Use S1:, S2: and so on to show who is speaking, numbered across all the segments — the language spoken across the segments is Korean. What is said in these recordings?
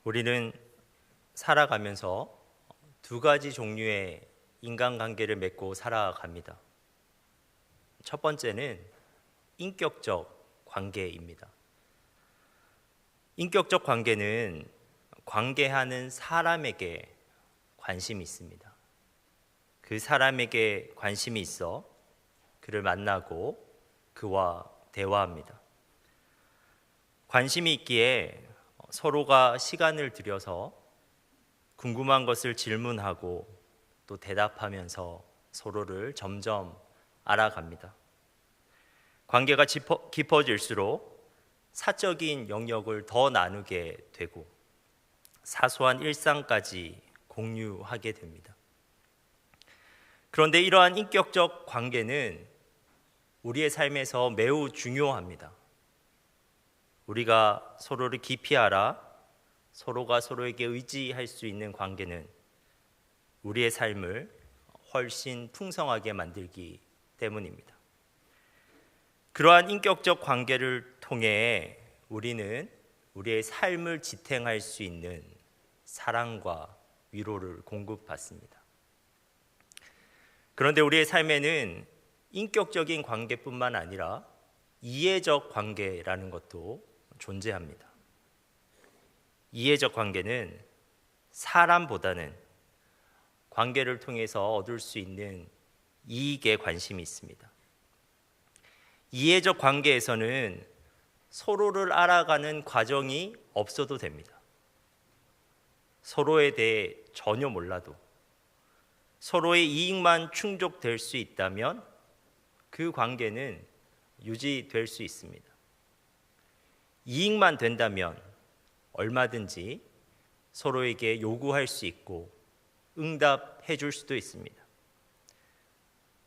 S1: 우리는 살아가면서 두 가지 종류의 인간관계를 맺고 살아갑니다. 첫 번째는 인격적 관계입니다. 인격적 관계는 관계하는 사람에게 관심이 있습니다. 그 사람에게 관심이 있어 그를 만나고 그와 대화합니다. 관심이 있기에 서로가 시간을 들여서 궁금한 것을 질문하고 또 대답하면서 서로를 점점 알아갑니다. 관계가 깊어질수록 사적인 영역을 더 나누게 되고 사소한 일상까지 공유하게 됩니다. 그런데 이러한 인격적 관계는 우리의 삶에서 매우 중요합니다. 우리가 서로를 깊이 알아 서로가 서로에게 의지할 수 있는 관계는 우리의 삶을 훨씬 풍성하게 만들기 때문입니다. 그러한 인격적 관계를 통해 우리는 우리의 삶을 지탱할 수 있는 사랑과 위로를 공급받습니다. 그런데 우리의 삶에는 인격적인 관계뿐만 아니라 이해적 관계라는 것도 존재합니다. 이해적 관계는 사람보다는 관계를 통해서 얻을 수 있는 이익에 관심이 있습니다. 이해적 관계에서는 서로를 알아가는 과정이 없어도 됩니다. 서로에 대해 전혀 몰라도 서로의 이익만 충족될 수 있다면 그 관계는 유지될 수 있습니다. 이익만 된다면 얼마든지 서로에게 요구할 수 있고 응답해 줄 수도 있습니다.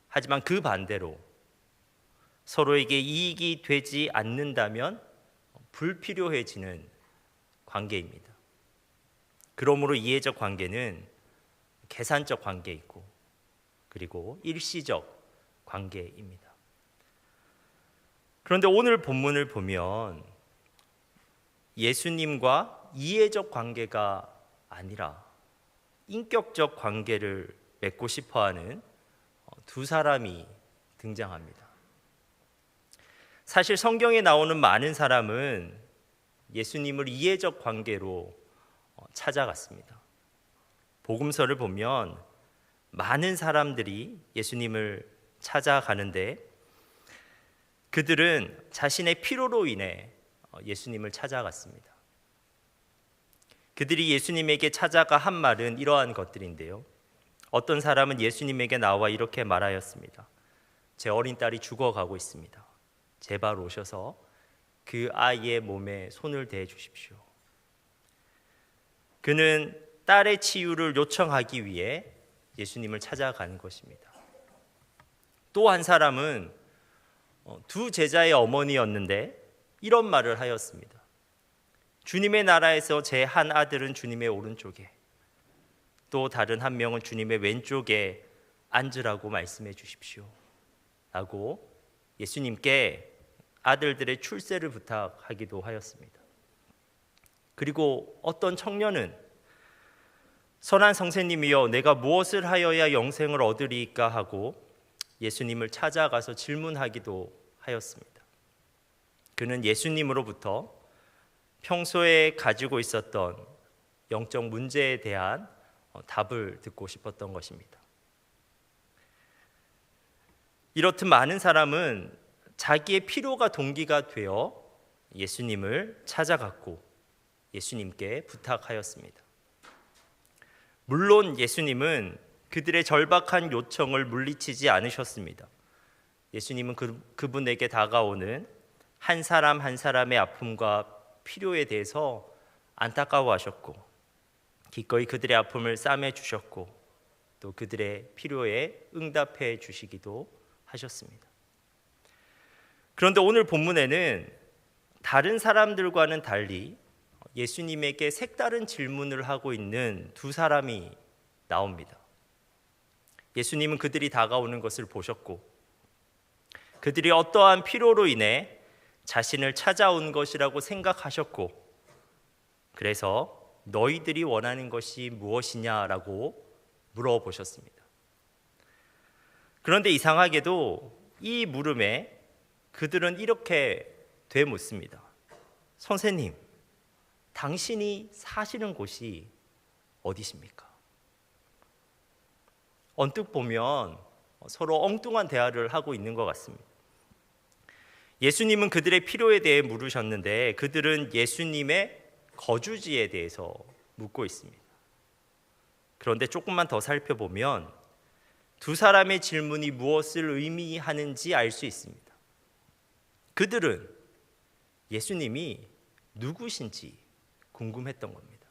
S1: 하지만 그 반대로 서로에게 이익이 되지 않는다면 불필요해지는 관계입니다. 그러므로 이해적 관계는 계산적 관계이고 그리고 일시적 관계입니다. 그런데 오늘 본문을 보면 예수님과 이해적 관계가 아니라 인격적 관계를 맺고 싶어하는 두 사람이 등장합니다. 사실 성경에 나오는 많은 사람은 예수님을 이해적 관계로 찾아갔습니다. 복음서를 보면 많은 사람들이 예수님을 찾아가는데 그들은 자신의 필요로 인해 예수님을 찾아갔습니다. 그들이 예수님에게 찾아가 한 말은 이러한 것들인데요. 어떤 사람은 예수님에게 나와 이렇게 말하였습니다. 제 어린 딸이 죽어가고 있습니다. 제발 오셔서 그 아이의 몸에 손을 대해 주십시오. 그는 딸의 치유를 요청하기 위해 예수님을 찾아간 것입니다. 또 한 사람은 두 제자의 어머니였는데 이런 말을 하였습니다. 주님의 나라에서 제 한 아들은 주님의 오른쪽에 또 다른 한 명은 주님의 왼쪽에 앉으라고 말씀해 주십시오 라고 예수님께 아들들의 출세를 부탁하기도 하였습니다. 그리고 어떤 청년은 선한 선생님이여 내가 무엇을 하여야 영생을 얻으리이까 하고 예수님을 찾아가서 질문하기도 하였습니다. 그는 예수님으로부터 평소에 가지고 있었던 영적 문제에 대한 답을 듣고 싶었던 것입니다. 이렇듯 많은 사람은 자기의 필요가 동기가 되어 예수님을 찾아갔고 예수님께 부탁하였습니다. 물론 예수님은 그들의 절박한 요청을 물리치지 않으셨습니다. 예수님은 그분에게 다가오는 한 사람 한 사람의 아픔과 필요에 대해서 안타까워하셨고 기꺼이 그들의 아픔을 싸매 주셨고 또 그들의 필요에 응답해 주시기도 하셨습니다. 그런데 오늘 본문에는 다른 사람들과는 달리 예수님에게 색다른 질문을 하고 있는 두 사람이 나옵니다. 예수님은 그들이 다가오는 것을 보셨고 그들이 어떠한 필요로 인해 자신을 찾아온 것이라고 생각하셨고 그래서 너희들이 원하는 것이 무엇이냐라고 물어보셨습니다. 그런데 이상하게도 이 물음에 그들은 이렇게 되묻습니다. 선생님, 당신이 사시는 곳이 어디십니까? 언뜻 보면 서로 엉뚱한 대화를 하고 있는 것 같습니다. 예수님은 그들의 필요에 대해 물으셨는데 그들은 예수님의 거주지에 대해서 묻고 있습니다. 그런데 조금만 더 살펴보면 두 사람의 질문이 무엇을 의미하는지 알 수 있습니다. 그들은 예수님이 누구신지 궁금했던 겁니다.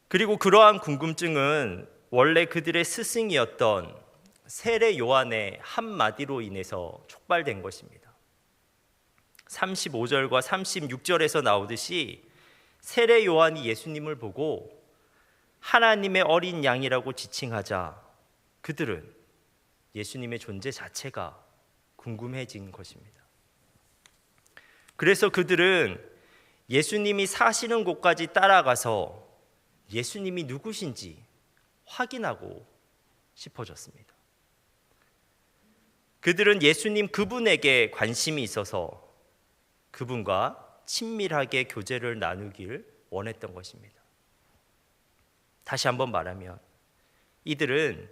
S1: 그리고 그러한 궁금증은 원래 그들의 스승이었던 세례 요한의 한마디로 인해서 촉발된 것입니다. 35절과 36절에서 나오듯이 세례 요한이 예수님을 보고 하나님의 어린 양이라고 지칭하자 그들은 예수님의 존재 자체가 궁금해진 것입니다. 그래서 그들은 예수님이 사시는 곳까지 따라가서 예수님이 누구신지 확인하고 싶어졌습니다. 그들은 예수님 그분에게 관심이 있어서 그분과 친밀하게 교제를 나누길 원했던 것입니다. 다시 한번 말하면 이들은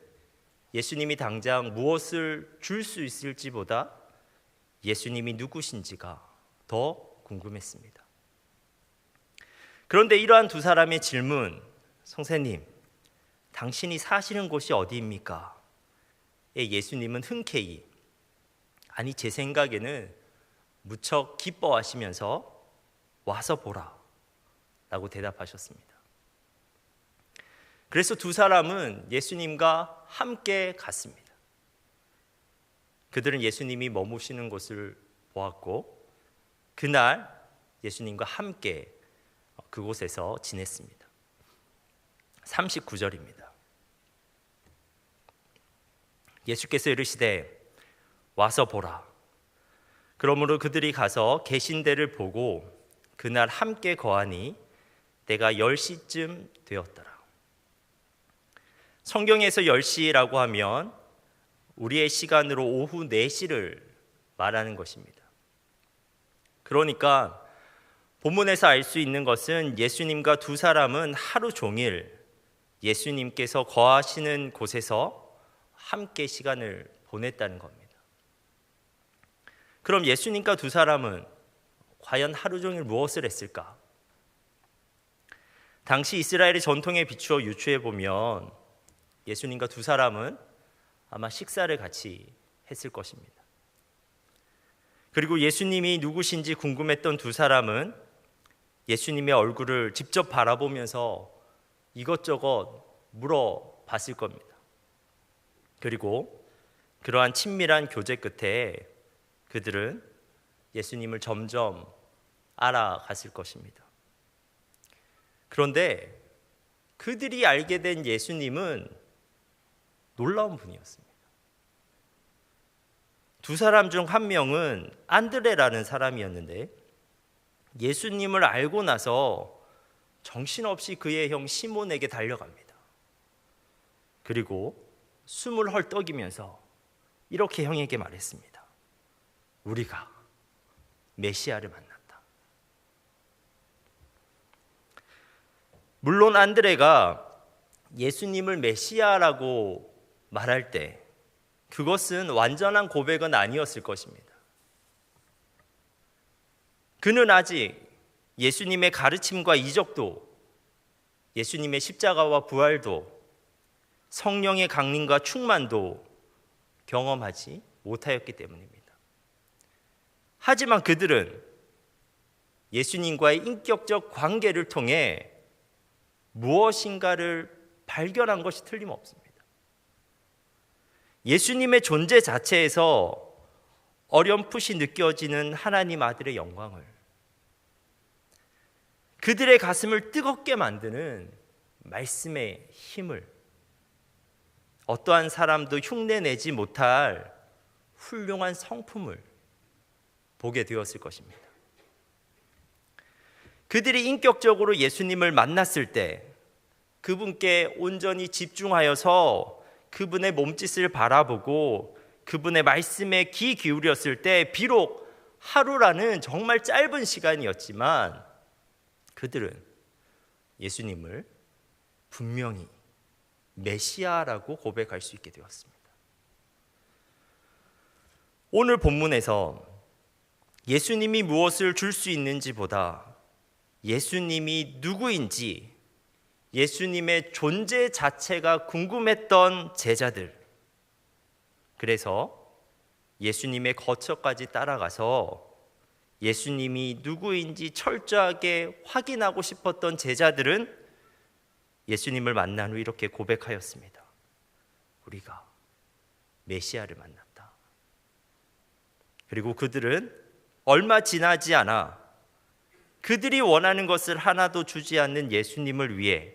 S1: 예수님이 당장 무엇을 줄 수 있을지보다 예수님이 누구신지가 더 궁금했습니다. 그런데 이러한 두 사람의 질문, 선생님, 당신이 사시는 곳이 어디입니까? 예수님은 흔쾌히, 아니 제 생각에는 무척 기뻐하시면서 와서 보라 라고 대답하셨습니다. 그래서 두 사람은 예수님과 함께 갔습니다. 그들은 예수님이 머무시는 곳을 보았고 그날 예수님과 함께 그곳에서 지냈습니다. 39절입니다. 예수께서 이르시되 와서 보라. 그러므로 그들이 가서 계신 데를 보고 그날 함께 거하니 때가 10시쯤 되었더라. 성경에서 10시라고 하면 우리의 시간으로 오후 4시를 말하는 것입니다. 그러니까 본문에서 알 수 있는 것은 예수님과 두 사람은 하루 종일 예수님께서 거하시는 곳에서 함께 시간을 보냈다는 겁니다. 그럼 예수님과 두 사람은 과연 하루 종일 무엇을 했을까? 당시 이스라엘의 전통에 비추어 유추해 보면 예수님과 두 사람은 아마 식사를 같이 했을 것입니다. 그리고 예수님이 누구신지 궁금했던 두 사람은 예수님의 얼굴을 직접 바라보면서 이것저것 물어봤을 겁니다. 그리고 그러한 친밀한 교제 끝에 그들은 예수님을 점점 알아갔을 것입니다. 그런데 그들이 알게 된 예수님은 놀라운 분이었습니다. 두 사람 중 한 명은 안드레라는 사람이었는데 예수님을 알고 나서 정신없이 그의 형 시몬에게 달려갑니다. 그리고 숨을 헐떡이면서 이렇게 형에게 말했습니다. 우리가 메시아를 만났다. 물론 안드레가 예수님을 메시아라고 말할 때 그것은 완전한 고백은 아니었을 것입니다. 그는 아직 예수님의 가르침과 이적도, 예수님의 십자가와 부활도, 성령의 강림과 충만도 경험하지 못하였기 때문입니다. 하지만 그들은 예수님과의 인격적 관계를 통해 무엇인가를 발견한 것이 틀림없습니다. 예수님의 존재 자체에서 어렴풋이 느껴지는 하나님 아들의 영광을, 그들의 가슴을 뜨겁게 만드는 말씀의 힘을, 어떠한 사람도 흉내내지 못할 훌륭한 성품을 보게 되었을 것입니다. 그들이 인격적으로 예수님을 만났을 때 그분께 온전히 집중하여서 그분의 몸짓을 바라보고 그분의 말씀에 귀 기울였을 때 비록 하루라는 정말 짧은 시간이었지만 그들은 예수님을 분명히 메시아라고 고백할 수 있게 되었습니다. 오늘 본문에서 예수님이 무엇을 줄 수 있는지보다 예수님이 누구인지 예수님의 존재 자체가 궁금했던 제자들, 그래서 예수님의 거처까지 따라가서 예수님이 누구인지 철저하게 확인하고 싶었던 제자들은 예수님을 만난 후 이렇게 고백하였습니다. 우리가 메시아를 만났다. 그리고 그들은 얼마 지나지 않아 그들이 원하는 것을 하나도 주지 않는 예수님을 위해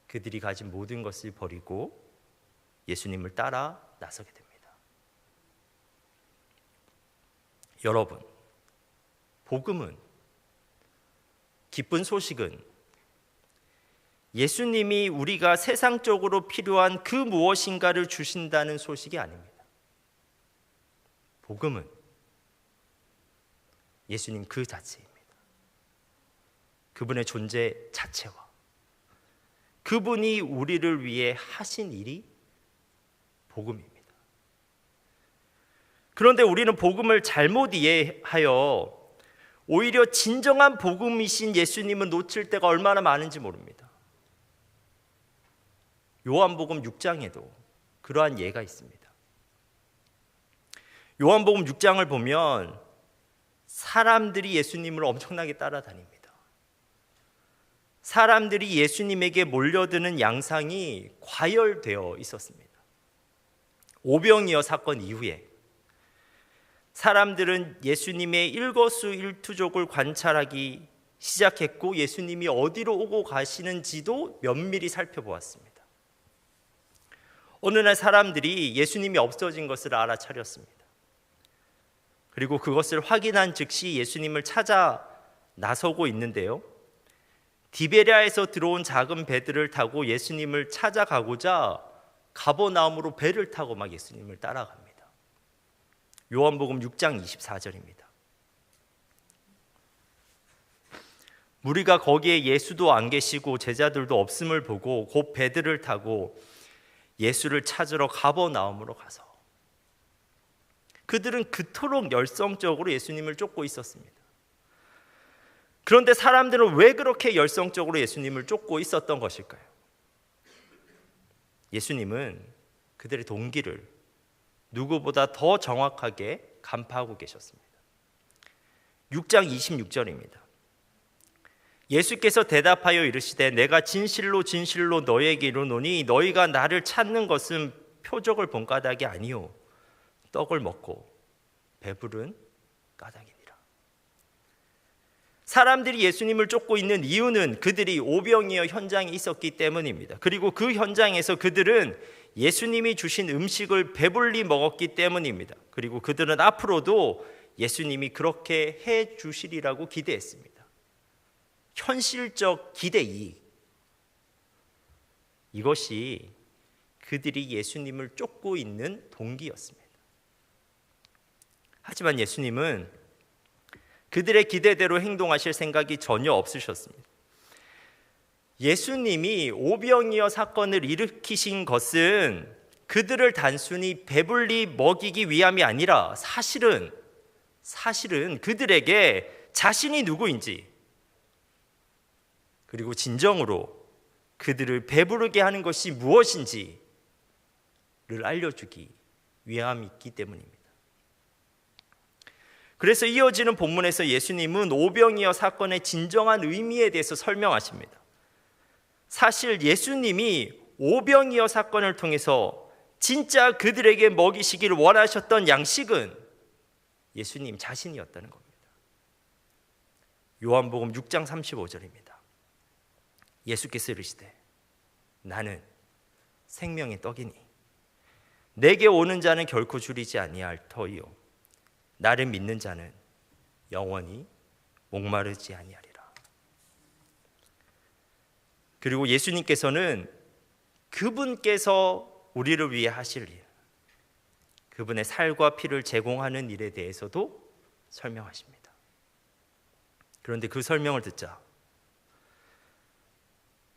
S1: 그들이 가진 모든 것을 버리고 예수님을 따라 나서게 됩니다. 여러분, 복음은, 기쁜 소식은 예수님이 우리가 세상적으로 필요한 그 무엇인가를 주신다는 소식이 아닙니다. 복음은 예수님 그 자체입니다. 그분의 존재 자체와 그분이 우리를 위해 하신 일이 복음입니다. 그런데 우리는 복음을 잘못 이해하여 오히려 진정한 복음이신 예수님을 놓칠 때가 얼마나 많은지 모릅니다. 요한복음 6장에도 그러한 예가 있습니다. 요한복음 6장을 보면 사람들이 예수님을 엄청나게 따라다닙니다. 사람들이 예수님에게 몰려드는 양상이 과열되어 있었습니다. 오병이어 사건 이후에 사람들은 예수님의 일거수일투족을 관찰하기 시작했고 예수님이 어디로 오고 가시는지도 면밀히 살펴보았습니다. 어느 날 사람들이 예수님이 없어진 것을 알아차렸습니다. 그리고 그것을 확인한 즉시 예수님을 찾아 나서고 있는데요, 디베랴에서 들어온 작은 배들을 타고 예수님을 찾아가고자 가버나움으로 배를 타고 막 예수님을 따라갑니다. 요한복음 6장 24절입니다. 무리가 거기에 예수도 안 계시고 제자들도 없음을 보고 곧 배들을 타고 예수를 찾으러 가버나움으로 가서 그들은 그토록 열성적으로 예수님을 쫓고 있었습니다. 그런데 사람들은 왜 그렇게 열성적으로 예수님을 쫓고 있었던 것일까요? 예수님은 그들의 동기를 누구보다 더 정확하게 간파하고 계셨습니다. 6장 26절입니다. 예수께서 대답하여 이르시되 내가 진실로 진실로 너희에게 이르노니 너희가 나를 찾는 것은 표적을 본 까닭이 아니요 떡을 먹고 배부른 까닭이니라. 사람들이 예수님을 쫓고 있는 이유는 그들이 오병이어 현장에 있었기 때문입니다. 그리고 그 현장에서 그들은 예수님이 주신 음식을 배불리 먹었기 때문입니다. 그리고 그들은 앞으로도 예수님이 그렇게 해 주시리라고 기대했습니다. 현실적 기대이익, 이것이 그들이 예수님을 쫓고 있는 동기였습니다. 하지만 예수님은 그들의 기대대로 행동하실 생각이 전혀 없으셨습니다. 예수님이 오병이어 사건을 일으키신 것은 그들을 단순히 배불리 먹이기 위함이 아니라 사실은 그들에게 자신이 누구인지, 그리고 진정으로 그들을 배부르게 하는 것이 무엇인지를 알려주기 위함이 있기 때문입니다. 그래서 이어지는 본문에서 예수님은 오병이어 사건의 진정한 의미에 대해서 설명하십니다. 사실 예수님이 오병이어 사건을 통해서 진짜 그들에게 먹이시기를 원하셨던 양식은 예수님 자신이었다는 겁니다. 요한복음 6장 35절입니다. 예수께서 이르시되 나는 생명의 떡이니 내게 오는 자는 결코 줄이지 아니할 터이요 나를 믿는 자는 영원히 목마르지 아니하리라. 그리고 예수님께서는 그분께서 우리를 위해 하실 일, 그분의 살과 피를 제공하는 일에 대해서도 설명하십니다. 그런데 그 설명을 듣자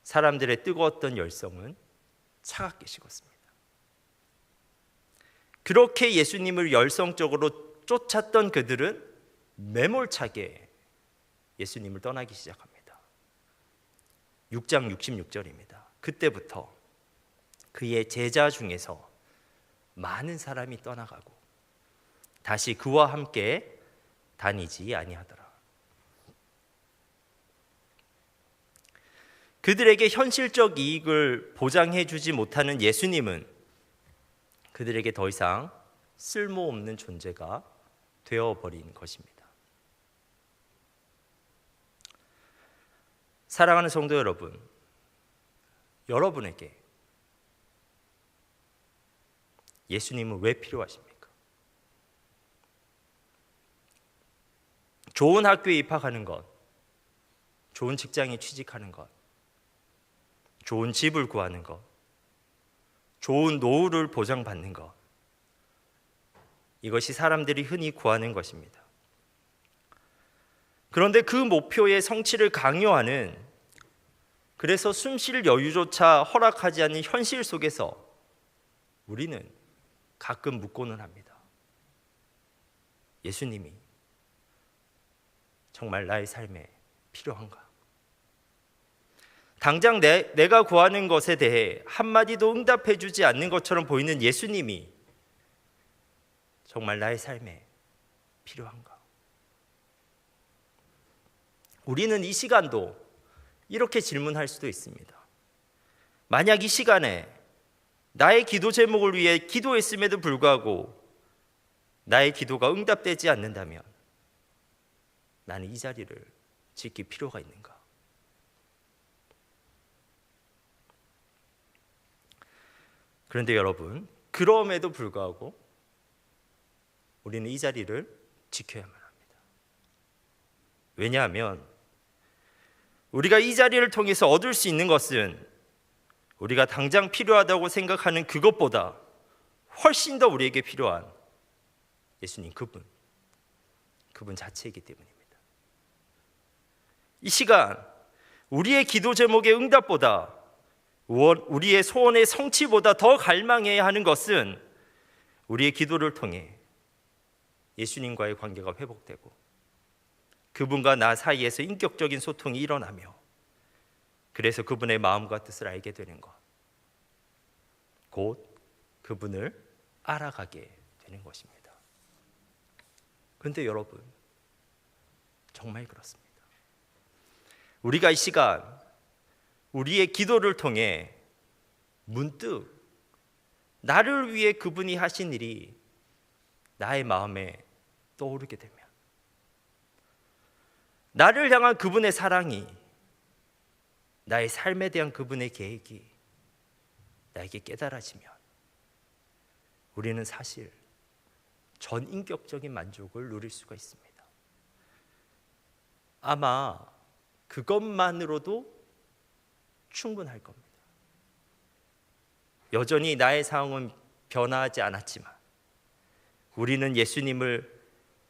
S1: 사람들의 뜨거웠던 열성은 차갑게 식었습니다. 그렇게 예수님을 열성적으로 쫓았던 그들은 매몰차게 예수님을 떠나기 시작합니다. 6장 66절입니다. 그때부터 그의 제자 중에서 많은 사람이 떠나가고 다시 그와 함께 다니지 아니하더라. 그들에게 현실적 이익을 보장해 주지 못하는 예수님은 그들에게 더 이상 쓸모없는 존재가 되어버린 것입니다. 사랑하는 성도 여러분, 여러분에게 예수님은 왜 필요하십니까? 좋은 학교에 입학하는 것, 좋은 직장에 취직하는 것, 좋은 집을 구하는 것, 좋은 노후를 보장받는 것, 이것이 사람들이 흔히 구하는 것입니다. 그런데 그 목표의 성취를 강요하는, 그래서 숨쉴 여유조차 허락하지 않는 현실 속에서 우리는 가끔 묻고는 합니다. 예수님이 정말 나의 삶에 필요한가? 당장 내가 구하는 것에 대해 한마디도 응답해 주지 않는 것처럼 보이는 예수님이 정말 나의 삶에 필요한가? 우리는 이 시간도 이렇게 질문할 수도 있습니다. 만약 이 시간에 나의 기도 제목을 위해 기도했음에도 불구하고 나의 기도가 응답되지 않는다면 나는 이 자리를 지킬 필요가 있는가? 그런데 여러분, 그럼에도 불구하고 우리는 이 자리를 지켜야만 합니다. 왜냐하면 우리가 이 자리를 통해서 얻을 수 있는 것은 우리가 당장 필요하다고 생각하는 그것보다 훨씬 더 우리에게 필요한 예수님 그분 자체이기 때문입니다. 이 시간 우리의 기도 제목의 응답보다, 우리의 소원의 성취보다 더 갈망해야 하는 것은 우리의 기도를 통해 예수님과의 관계가 회복되고 그분과 나 사이에서 인격적인 소통이 일어나며 그래서 그분의 마음과 뜻을 알게 되는 것, 곧 그분을 알아가게 되는 것입니다. 그런데 여러분, 정말 그렇습니다. 우리가 이 시간 우리의 기도를 통해 문득 나를 위해 그분이 하신 일이 나의 마음에 떠오르게 되면, 나를 향한 그분의 사랑이, 나의 삶에 대한 그분의 계획이 나에게 깨달아지면 우리는 사실 전인격적인 만족을 누릴 수가 있습니다. 아마 그것만으로도 충분할 겁니다. 여전히 나의 상황은 변화하지 않았지만 우리는 예수님을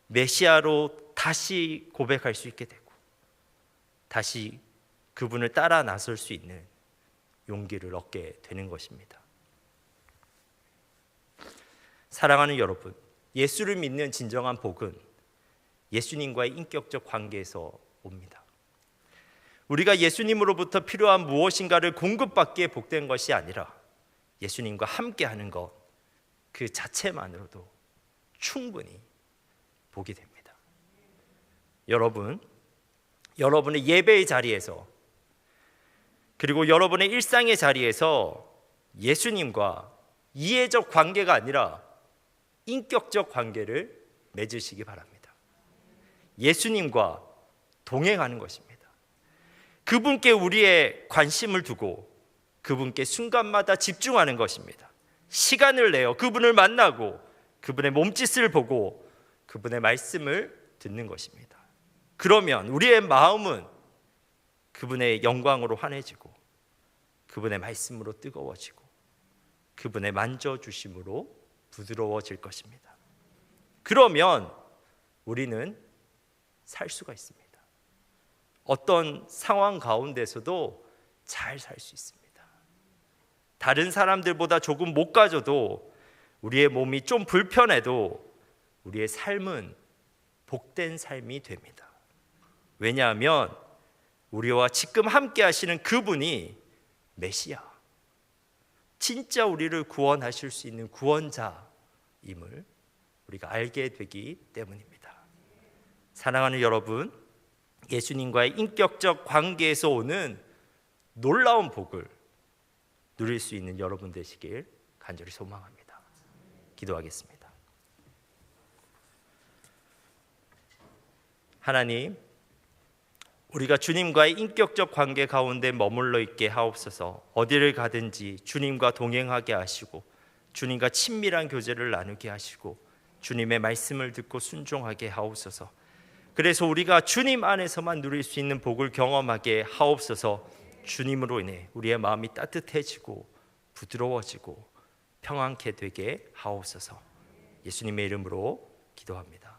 S1: 메시아로 다시 고백할 수 있게 되고 다시 그분을 따라 나설 수 있는 용기를 얻게 되는 것입니다. 사랑하는 여러분, 예수를 믿는 진정한 복은 예수님과의 인격적 관계에서 옵니다. 우리가 예수님으로부터 필요한 무엇인가를 공급받기에 복된 것이 아니라 예수님과 함께하는 것 그 자체만으로도 충분히 복이 됩니다. 여러분의 예배의 자리에서, 그리고 여러분의 일상의 자리에서 예수님과 이해적 관계가 아니라 인격적 관계를 맺으시기 바랍니다. 예수님과 동행하는 것입니다. 그분께 우리의 관심을 두고 그분께 순간마다 집중하는 것입니다. 시간을 내어 그분을 만나고 그분의 몸짓을 보고 그분의 말씀을 듣는 것입니다. 그러면 우리의 마음은 그분의 영광으로 환해지고 그분의 말씀으로 뜨거워지고 그분의 만져주심으로 부드러워질 것입니다. 그러면 우리는 살 수가 있습니다. 어떤 상황 가운데서도 잘 살 수 있습니다. 다른 사람들보다 조금 못 가져도 우리의 몸이 좀 불편해도 우리의 삶은 복된 삶이 됩니다. 왜냐하면 우리와 지금 함께 하시는 그분이 메시아, 진짜 우리를 구원하실 수 있는 구원자임을 우리가 알게 되기 때문입니다. 사랑하는 여러분, 예수님과의 인격적 관계에서 오는 놀라운 복을 누릴 수 있는 여러분 되시길 간절히 소망합니다. 기도하겠습니다. 하나님, 우리가 주님과의 인격적 관계 가운데 머물러 있게 하옵소서. 어디를 가든지 주님과 동행하게 하시고 주님과 친밀한 교제를 나누게 하시고 주님의 말씀을 듣고 순종하게 하옵소서. 그래서 우리가 주님 안에서만 누릴 수 있는 복을 경험하게 하옵소서. 주님으로 인해 우리의 마음이 따뜻해지고 부드러워지고 평안케 되게 하옵소서. 예수님의 이름으로 기도합니다.